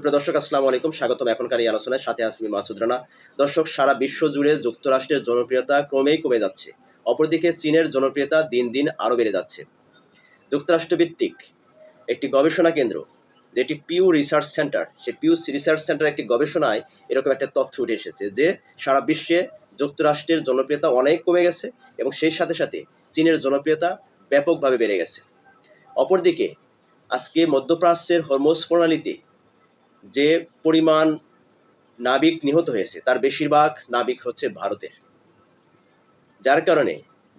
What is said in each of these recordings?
সুপ্রিয় দর্শক, আসসালামু আলাইকুম। স্বাগতম এখনকার এই আলোচনায়, সাথে আসমি মাসুদ রানা। দর্শক, সারা বিশ্ব জুড়ে যুক্তরাষ্ট্রের জনপ্রিয়তা ক্রমেই কমে যাচ্ছে। অপরদিকে চীনের জনপ্রিয়তা দিন দিন আরও বেড়ে যাচ্ছে। যুক্তরাষ্ট্র ভিত্তিক একটি গবেষণা কেন্দ্র, যেটি পিউ রিসার্চ সেন্টার, সেই পিউ রিসার্চ সেন্টার একটি গবেষণায় এরকম একটা তথ্য উঠে এসেছে যে সারা বিশ্বে যুক্তরাষ্ট্রের জনপ্রিয়তা অনেক কমে গেছে এবং সেই সাথে সাথে চীনের জনপ্রিয়তা ব্যাপকভাবে বেড়ে গেছে। অপরদিকে আজকে মধ্যপ্রাচ্যের হরমুজ প্রণালীতে যে পরিমাণ নাবিক নিহত হয়েছে, তার বেশিরভাগ নাবিক হচ্ছে ভারতের। যার কারণে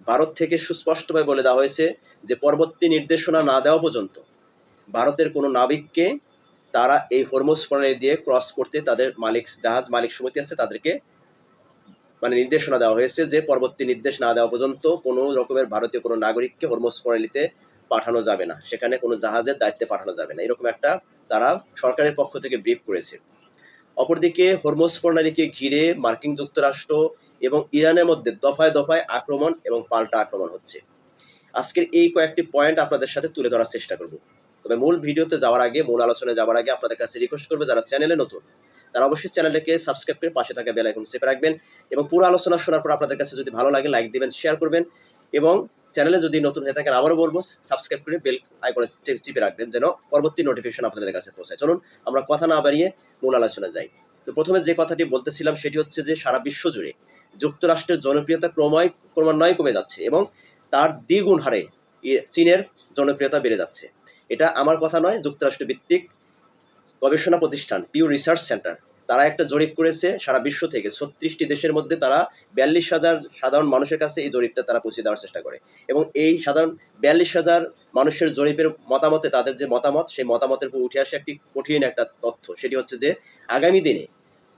ভারত থেকে সুস্পষ্টভাবে বলে দেওয়া হয়েছে যে পরবর্তী নির্দেশনা না দেওয়া পর্যন্ত ভারতের কোনো নাবিককে তারা এই হরমুজ প্রণালী দিয়ে ক্রস করতে, তাদের জাহাজ মালিক সমিতি আছে তাদেরকে নির্দেশনা দেওয়া হয়েছে যে পরবর্তী নির্দেশ না দেওয়া পর্যন্ত কোনো রকমের ভারতীয় কোনো নাগরিককে হরমুজ প্রণালীতে পাঠানো যাবে না, সেখানে কোনো জাহাজের দায়িত্বে পাঠানো যাবে না, এরকম একটা তারা সরকারের পক্ষ থেকে ব্রিফ করেছে। অপরদিকে হরমুজ প্রণালীকে ঘিরে মার্কিন যুক্তরাষ্ট্র এবং ইরানের মধ্যে দফায় দফায় আক্রমণ এবং পাল্টা আক্রমণ হচ্ছে। আজকের এই কয়েকটি পয়েন্ট আপনাদের সাথে তুলে ধরার চেষ্টা করব। তবে মূল ভিডিওতে যাওয়ার আগে, মূল আলোচনায় যাওয়ার আগে আপনাদের কাছে রিকোয়েস্ট করবো, যারা চ্যানেলে নতুন তারা অবশ্যই চ্যানেলটাকে সাবস্ক্রাইব করে পাশে থাকা বেল আইকন চেপে রাখবেন এবং পুরো আলোচনা শোনার পর আপনাদের কাছে যদি ভালো লাগে লাইক দিবেন, শেয়ার করবেন এবং চ্যানেলে যদি নতুন হয়ে থাকেন আবারও বলবো সাবস্ক্রাইব করে বেল আইকনে চেপে রাখবেন যেন পরবর্তী নোটিফিকেশন আপনাদের কাছে পৌঁছায়। চলুন আমরা কথা না বাড়িয়ে মূল আলোচনায় যাই। তো প্রথমে যে কথাটি বলতেছিলাম সেটি হচ্ছে যে সারা বিশ্ব জুড়ে যুক্তরাষ্ট্রের জনপ্রিয়তা ক্রমান্বয়ে কমে যাচ্ছে এবং তার দ্বিগুণ হারে চীনের জনপ্রিয়তা বেড়ে যাচ্ছে। এটা আমার কথা নয়, যুক্তরাষ্ট্র ভিত্তিক গবেষণা প্রতিষ্ঠান পিউ রিসার্চ সেন্টার তারা একটা জরিপ করেছে সারা বিশ্ব থেকে 36টি দেশের মধ্যে। তারা 42,000 সাধারণ মানুষের কাছে এই জরিপটা তারা পৌঁছে দেওয়ার চেষ্টা করে এবং এই সাধারণ 42,000 মানুষের জরিপের মতামতে, তাদের যে মতামত, সেই মতামতের উপর উঠে আসে একটি কঠিন একটা তথ্য। সেটি হচ্ছে যে আগামী দিনে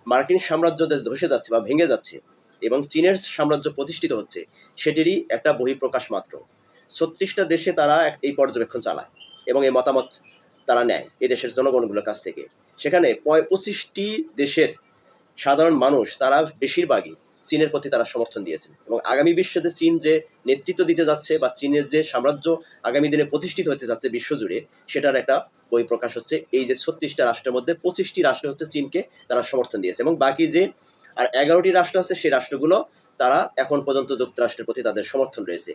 মার্কিন সাম্রাজ্য ধসে যাচ্ছে বা ভেঙে যাচ্ছে এবং চীনের সাম্রাজ্য প্রতিষ্ঠিত হচ্ছে, সেটিরই একটা বহিঃপ্রকাশ মাত্র। 36টা দেশে তারা এই পর্যবেক্ষণ চালায় এবং এই মতামত তারা নেয় এই দেশের জনগণগুলোর কাছ থেকে। সেখানে 25টি দেশের সাধারণ মানুষ তারা বেশিরভাগই চীনের প্রতি তারা সমর্থন দিয়েছেন এবং আগামী বিশ্বে যে চীন যে নেতৃত্ব দিতে যাচ্ছে বা চীনের যে সাম্রাজ্য আগামী দিনে প্রতিষ্ঠিত হতে যাচ্ছে বিশ্বজুড়ে, সেটার একটা বহিঃপ্রকাশ হচ্ছে এই যে 36টা রাষ্ট্রের মধ্যে 25টি রাষ্ট্র হচ্ছে চীনকে তারা সমর্থন দিয়েছে এবং বাকি যে আর 11টি রাষ্ট্র আছে সেই রাষ্ট্রগুলো তারা এখন পর্যন্ত যুক্তরাষ্ট্রের প্রতি তাদের সমর্থন রয়েছে।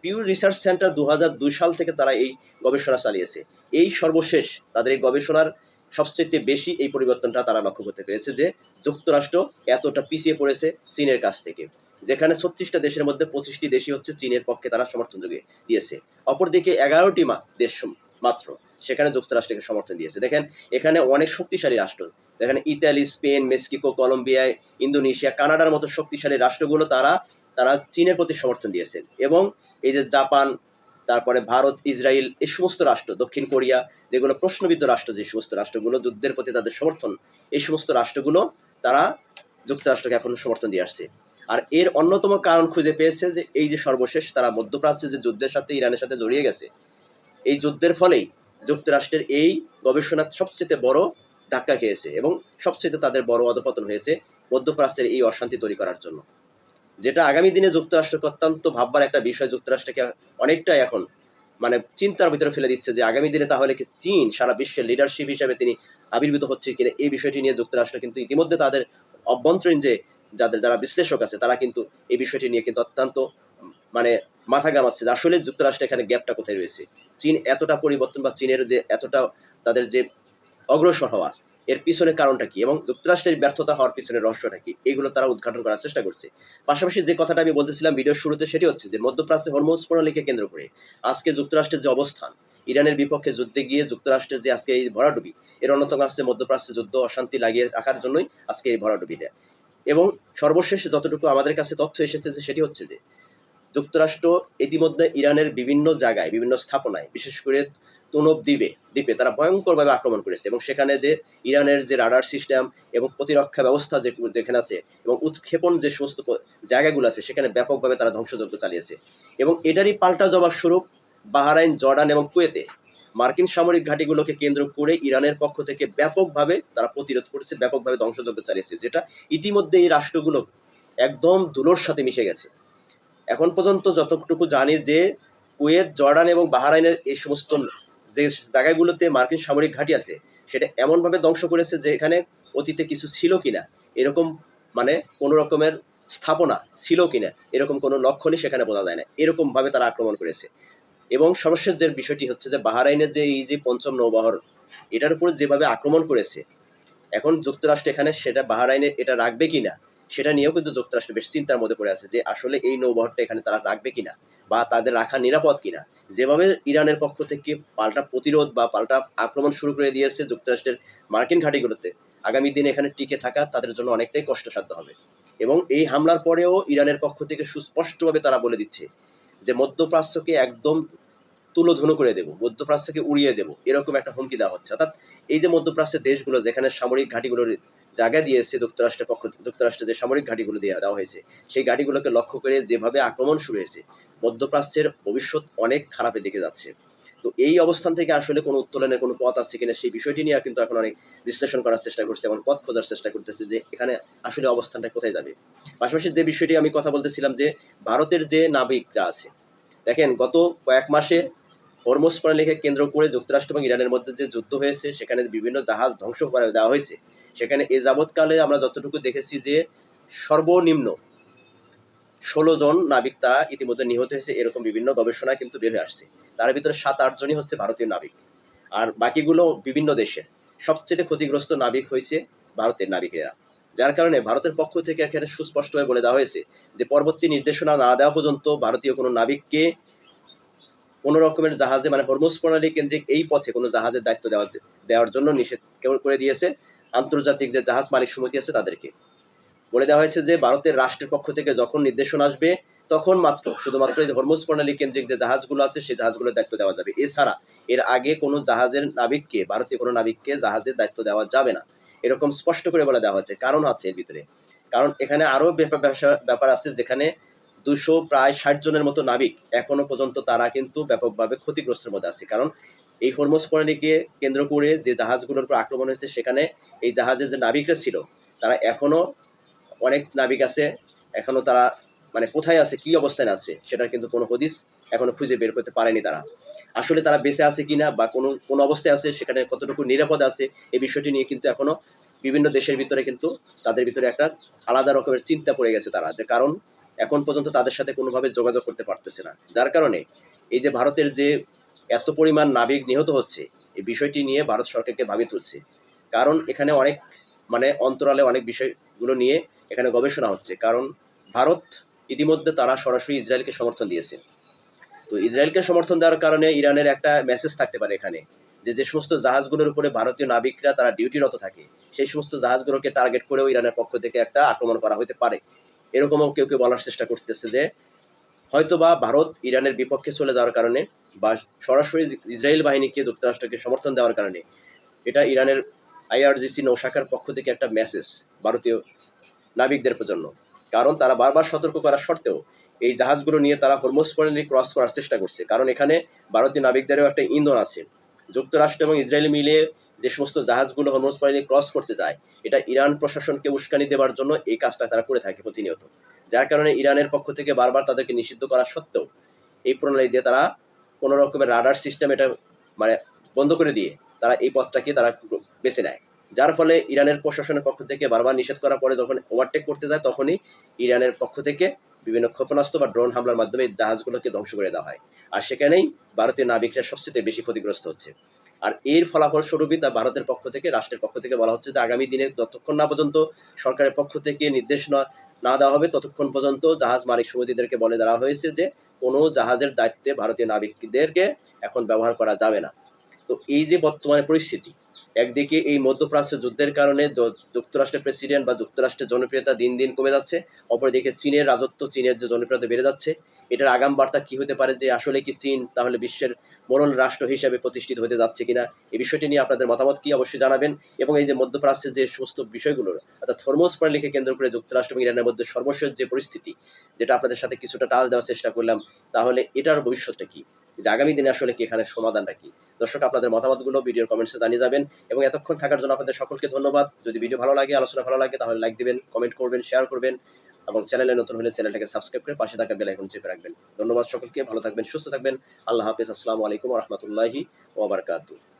পিউ রিসার্চ সেন্টার 2002 সাল থেকে তারা এই গবেষণা চালিয়েছে। এই সর্বশেষ তাদের এই গবেষণার সবচেয়ে বেশি এই পরিবর্তনটা তারা লক্ষ্য করতে পেরেছে যে যুক্তরাষ্ট্র এতটা পিছিয়ে পড়েছে চীনের কাছ থেকে, যেখানে 36টা দেশের মধ্যে 25টি দেশই হচ্ছে চীনের পক্ষে তারা সমর্থন দিয়েছে। অপরদিকে 11টি দেশ মাত্র সেখানে যুক্তরাষ্ট্রকে সমর্থন দিয়েছে। দেখেন, এখানে অনেক শক্তিশালী রাষ্ট্র, যেখানে Italy, Spain, Mexico, Colombia, Indonesia, কানাডার মতো শক্তিশালী রাষ্ট্রগুলো তারা চীনের প্রতি সমর্থন দিয়েছে এবং এই যে জাপান, তারপরে ভারত, ইসরায়েল, এই সমস্ত রাষ্ট্র, দক্ষিণ কোরিয়া, যেগুলো প্রশ্নবিদ্ধ রাষ্ট্র, যে সমস্ত রাষ্ট্রগুলো যুদ্ধের প্রতি তাদের সমর্থন, এই সমস্ত রাষ্ট্রগুলো তারা যুক্তরাষ্ট্রকে এখন সমর্থন দিয়ে আসছে। আর এর অন্যতম কারণ খুঁজে পেয়েছে যে এই যে সর্বশেষ তারা মধ্যপ্রাচ্যে যে যুদ্ধের সাথে ইরানের সাথে জড়িয়ে গেছে, এই যুদ্ধের ফলেই যুক্তরাষ্ট্রের এই গবেষণা সবচেয়ে বড় ধাক্কা খেয়েছে এবং সবচেয়ে তাদের বড় অধপতন হয়েছে মধ্যপ্রাচ্যের এই অশান্তি তৈরি করার জন্য, যেটা আগামী দিনে যুক্তরাষ্ট্রকে অত্যন্ত ভাববার একটা বিষয়। যুক্তরাষ্ট্রকে অনেকটাই এখন চিন্তার ভিতরে ফেলে দিচ্ছে যে আগামী দিনে তাহলে কি চীন সারা বিশ্বের লিডারশিপ হিসেবে তিনি আবির্ভূত হচ্ছে কিনা, এই বিষয়টি নিয়ে যুক্তরাষ্ট্র কিন্তু ইতিমধ্যে তাদের অভ্যন্তরীণ যে যারা বিশ্লেষক আছে তারা কিন্তু এই বিষয়টি নিয়ে কিন্তু অত্যন্ত মাথা ঘামাচ্ছে যে আসলে যুক্তরাষ্ট্র এখানে গ্যাপটা কোথায় রয়েছে। চীন এতটা পরিবর্তন বা চীনের যে এতটা তাদের যে অগ্রসর হওয়া, এর পিছনে কারণটা কি এবং যুক্তরাষ্ট্রের ব্যর্থতা হওয়ার পিছনে রহস্যটা কি, এগুলো তারা উদ্ঘাটন করার চেষ্টা করছে। পাশাপাশি যে কথাটা আমি বলতেছিলাম ভিডিওর শুরুতে, সেটি হচ্ছে যে মধ্যপ্রাচ্যে হরমুজ প্রণালীকে কেন্দ্র করে আজকে যুক্তরাষ্ট্রের যে অবস্থান, ইরানের বিপক্ষে যুদ্ধে গিয়ে যুক্তরাষ্ট্রের যে আজকে এই ভরাডুবি, এর অন্যতম আসছে মধ্যপ্রাচ্যে যুদ্ধ অশান্তি লাগিয়ে রাখার জন্যই আজকে এই ভরাডুবিটা। এবং সর্বশেষ যতটুকু আমাদের কাছে তথ্য এসেছে সেটি হচ্ছে যে যুক্তরাষ্ট্র ইতিমধ্যে ইরানের বিভিন্ন জায়গায়, বিভিন্ন স্থাপনায়, বিশেষ করে তুনব দ্বীপে তারা ভয়ঙ্করভাবে আক্রমণ করেছে এবং সেখানে যে ইরানের যে রাডার সিস্টেম এবং প্রতিরক্ষা ব্যবস্থা যেখানে আছে এবং উৎক্ষেপণ যে সমস্ত জায়গাগুলো আছে সেখানে ব্যাপকভাবে তারা ধ্বংসযজ্ঞ চালিয়েছে এবং এটারই পাল্টা জবাব স্বরূপ বাহরাইন, জর্ডান এবং কুয়েতে মার্কিন সামরিক ঘাঁটিগুলোকে কেন্দ্র করে ইরানের পক্ষ থেকে ব্যাপকভাবে তারা প্রতিরোধ করেছে, ব্যাপকভাবে ধ্বংসযজ্ঞ চালিয়েছে, যেটা ইতিমধ্যে এই রাষ্ট্রগুলো একদম ধুলোর সাথে মিশে গেছে। এখন পর্যন্ত যতটুকু জানি যে কুয়েত, জর্ডান এবং বাহরাইনের এই সমস্ত যে জায়গাগুলোতে মার্কিন সামরিক ঘাঁটি আছে সেটা এমনভাবে ধ্বংস করেছে যে এখানে অতীতে কিছু ছিল কিনা এরকম মানে কোনো রকমের স্থাপনা ছিল কিনা এরকম কোনো লক্ষণই সেখানে বোঝা যায় না, এরকমভাবে তারা আক্রমণ করেছে। এবং সর্বশেষ যে বিষয়টি হচ্ছে যে বাহরাইনের যে এই যে পঞ্চম নৌবহর, এটার উপর যেভাবে আক্রমণ করেছে, এখন যুক্তরাষ্ট্র এখানে সেটা বাহরাইনে এটা রাখবে কিনা সেটা নিয়েও কিন্তু যুক্তরাষ্ট্র বেশ চিন্তার মধ্যে পড়ে আছে যে আসলে এই নৌবহরটা এখানে তারা রাখবে কিনা বা তাদের রাখা নিরাপদ কিনা। যেভাবে ইরানের পক্ষ থেকে পাল্টা প্রতিরোধ বা পাল্টা আক্রমণ শুরু করে দিয়েছে যুক্তরাষ্ট্রের মার্কিন ঘাঁটিগুলোতে, আগামী দিনে এখানে টিকে থাকা তাদের জন্য অনেকটাই কষ্টসাধ্য হবে। এবং এই হামলার পরেও ইরানের পক্ষ থেকে সুস্পষ্টভাবে তারা বলে দিচ্ছে যে মধ্যপ্রাচ্যকে একদম তুলোধুনো করে দেবো, মধ্যপ্রাচ্যকে উড়িয়ে দেবো, এরকম একটা হুমকি দেওয়া হচ্ছে। অর্থাৎ এই যে মধ্যপ্রাচ্যের দেশগুলো যেখানে সামরিক ঘাঁটিগুলোর জায়গা দিয়েছে যুক্তরাষ্ট্রের যে সামরিক ঘাঁটিগুলো দেওয়া হয়েছে, সেই ঘাঁটিগুলোকে লক্ষ্য করে যেভাবে আক্রমণ শুরু হয়েছে, মধ্যপ্রাচ্যের ভবিষ্যৎ অনেক খারাপের দিকে যাচ্ছে। তো এই অবস্থান থেকে আসলে কোনো উত্তোলনের কোনো পথ আছে কিনা সেই বিষয়টি নিয়ে কিন্তু এখন অনেক বিশ্লেষণ করার চেষ্টা করছে এবং পথ খোঁজার চেষ্টা করতেছে যে এখানে আসলে অবস্থানটা কোথায় যাবে। পাশাপাশি যে বিষয়টি আমি কথা বলতেছিলাম যে ভারতের যে নাবিকরা আছে, দেখেন গত কয়েক মাসে হরমুজ প্রণালীকে কেন্দ্র করে যুক্তরাষ্ট্র এবং ইরানের মধ্যে যে যুদ্ধ হয়েছে সেখানে বিভিন্ন জাহাজ ধ্বংস করে দেওয়া হয়েছে। সেখানে এ যাবৎকালে আমরা যতটুকু দেখেছি যে সর্বনিম্ন 16 জন নাবিক তারা ইতিমধ্যে নিহত হয়েছে, এরকম বিভিন্ন গবেষণা কিন্তু বের হয়ে আসছে। তার ভিতরে 7-8 জনই হচ্ছে ভারতীয় নাবিক, আর বাকিগুলো বিভিন্ন দেশের। সবচেয়ে ক্ষতিগ্রস্ত নাবিক হয়েছে ভারতের নাবিকেরা, যার কারণে ভারতের পক্ষ থেকে একেবারে সুস্পষ্টভাবে বলে দেওয়া হয়েছে যে পরবর্তী নির্দেশনা না দেওয়া পর্যন্ত ভারতীয় কোনো নাবিককে কোনো রকমের জাহাজে মানে হরমুজ প্রণালী কেন্দ্রিক এই পথে কোনো জাহাজের দায়িত্ব দেওয়ার জন্য নিষেধ করে দিয়েছে আন্তর্জাতিক যে জাহাজ মালিক সমিতি আছে তাদেরকে। বলে দেওয়া হয়েছে যে ভারতের রাষ্ট্রের পক্ষ থেকে যখন নির্দেশনা আসবে তখন মাত্র শুধুমাত্র এই হরমুজ প্রণালী কেন্দ্রিক যে জাহাজগুলো আছে সেই জাহাজগুলোর দায়িত্ব দেওয়া যাবে, এছাড়া এর আগে কোনো জাহাজের নাবিককে ভারতীয় কোনো নাবিককে জাহাজের দায়িত্ব দেওয়া যাবে না, এরকম স্পষ্ট করে বলে দেওয়া হচ্ছে। কারণ আছে এর ভিতরে, কারণ এখানে আরো ব্যাপার আছে যেখানে 260 জনের মতো নাবিক এখনো পর্যন্ত তারা কিন্তু ব্যাপকভাবে ক্ষতিগ্রস্তের মধ্যে আছে। কারণ এই হরমুজ প্রণালীকে কেন্দ্র করে যে জাহাজগুলোর উপর আক্রমণ হয়েছে সেখানে এই জাহাজের যে নাবিকরা ছিল তারা এখনো অনেক নাবিক আছে, এখনো তারা মানে কোথায় আছে কি অবস্থায় আছে সেটার কিন্তু কোনো হদিস এখনো খুঁজে বের করতে পারেনি তারা। আসলে তারা বেঁচে আছে কিনা বা কোন অবস্থায় আছে সেখানে কতটুকু নিরাপদ আছে এই বিষয়টি নিয়ে কিন্তু এখনো বিভিন্ন দেশের ভিতরে কিন্তু তাদের ভিতরে একটা আলাদা রকমের চিন্তা পড়ে গেছে তারা, যে কারণ এখন পর্যন্ত তাদের সাথে কোনোভাবে যোগাযোগ করতে পারতেছে না। যার কারণে এই যে ভারতের যে এত পরিমাণ নাবিক নিহত হচ্ছে এই বিষয়টি নিয়ে ভারত সরকারকে ভাবিয়ে তুলছে। কারণ এখানে অনেক মানে অন্তরালে অনেক বিষয়গুলো নিয়ে এখানে গবেষণা হচ্ছে। কারণ ভারত ইতিমধ্যে তারা সরাসরি ইসরায়েলকে সমর্থন দিয়েছে। তো ইসরায়েলকে সমর্থন দেওয়ার কারণে ইরানের একটা মেসেজ থাকতে পারে এখানে, যে যে সমস্ত জাহাজগুলোর উপরে ভারতীয় নাবিকরা তারা ডিউটিরত থাকে সেই সমস্ত জাহাজগুলোকে টার্গেট করেও ইরানের পক্ষ থেকে একটা আক্রমণ করা হতে পারে। এরকমও কেউ কেউ বলার চেষ্টা করতেছে যে হয়তোবা ভারত ইরানের বিপক্ষে চলে যাওয়ার কারণে বা সরাসরি ইসরায়েল বাহিনীকে যুক্তরাষ্ট্রকে সমর্থন দেওয়ার কারণে এটা ইরানের আইআরজিসি নৌশাখার পক্ষ থেকে একটা মেসেজ ভারতীয় নাবিকদের জন্য। কারণ তারা বারবার সতর্ক করার সত্ত্বেও এই জাহাজগুলো নিয়ে তারা হরমুজ প্রণালী ক্রস করার চেষ্টা করছে, কারণ এখানে ভারতীয় নাবিকদেরও একটা ইন্ধন আছে। যুক্তরাষ্ট্র এবং ইসরায়েল মিলে যে সমস্ত জাহাজগুলো হরমুজ প্রণালী ক্রস করতে যায় এটা ইরান প্রশাসনকে উস্কানি দেওয়ার জন্য এই কাজটা তারা করে থাকে প্রতিনিয়ত। যার কারণে ইরানের পক্ষ থেকে বারবার তাদেরকে নিষিদ্ধ করা সত্ত্বেও এই প্রণালী দিয়ে তারা কোনো রকমের রাডার সিস্টেম এটা মানে বন্ধ করে দিয়ে তারা এই পথটাকে তারা বেছে নেয়। যার ফলে ইরানের প্রশাসনের পক্ষ থেকে বারবার নিষেধ করার পরে যখন ওভারটেক করতে যায় তখনই ইরানের পক্ষ থেকে বিভিন্ন ক্ষেপণাস্ত্র বা ড্রোন হামলার মাধ্যমে জাহাজগুলোকে ধ্বংস করে দেওয়া হয়। আর সেখানেই ভারতীয় নাবিকরা সবচেয়ে বেশি ক্ষতিগ্রস্ত হচ্ছে। আর এর ফলাফল স্বরূপই তা ভারতের পক্ষ থেকে রাষ্ট্রের পক্ষ থেকে বলা হচ্ছে যে আগামী দিনে যতক্ষণ না পর্যন্ত সরকারের পক্ষ থেকে নির্দেশনা না দেওয়া হবে ততক্ষণ পর্যন্ত জাহাজ মালিক সমিতিদেরকে বলে দেওয়া হয়েছে যে কোনো জাহাজের দায়িত্বে ভারতীয় নাবিকদেরকে এখন ব্যবহার করা যাবে না। তো এই যে বর্তমানে পরিস্থিতি, একদিকে এই মধ্যপ্রাচ্যের যুদ্ধের কারণে যুক্তরাষ্ট্রের প্রেসিডেন্ট বা যুক্তরাষ্ট্রের জনপ্রিয়তা দিন দিন কমে যাচ্ছে, অপরদিকে চীনের রাজত্ব, চীনের যে জনপ্রিয়তা বেড়ে যাচ্ছে, এটার আগাম বার্তা কি হতে পারে যে আসলে কি চীন তাহলে বিশ্বের মোড়ল রাষ্ট্র হিসেবে প্রতিষ্ঠিত হতে যাচ্ছে কিনা, এই বিষয়টি নিয়ে আপনাদের মতামত কি অবশ্যই জানাবেন। এবং এই যে মধ্যপ্রাচ্যের যে সমস্ত বিষয়গুলো অর্থাৎ হরমুজ প্রণালীকে কেন্দ্র করে যুক্তরাষ্ট্র এবং ইরানের মধ্যে সর্বশেষ যে পরিস্থিতি, যেটা আপনাদের সাথে কিছুটা টাল দেওয়ার চেষ্টা করলাম, তাহলে এটার ভবিষ্যৎটা কি, যে আগামী দিনে আসলে কি এখানে সমাধানটা কি। দর্শক আপনাদের মতামতগুলো ভিডিওর কমেন্টসে জানিয়ে যাবেন এবং এতক্ষণ থাকার জন্য আপনাদের সকলকে ধন্যবাদ। যদি ভিডিও ভালো লাগে, আলোচনা ভালো লাগে তাহলে লাইক দিবেন, কমেন্ট করবেন, শেয়ার করবেন এবং চ্যানেলে নতুন হলে চ্যানেলটাকে সাবস্ক্রাইব করে পাশে থাকা বেল আইকন চেপে রাখবেন। ধন্যবাদ সকলকে, ভালো থাকবেন, সুস্থ থাকবেন। আল্লাহ হাফেজ। আসসালামু আলাইকুম ওয়া রাহমাতুল্লাহি ওয়া বারাকাতুহু।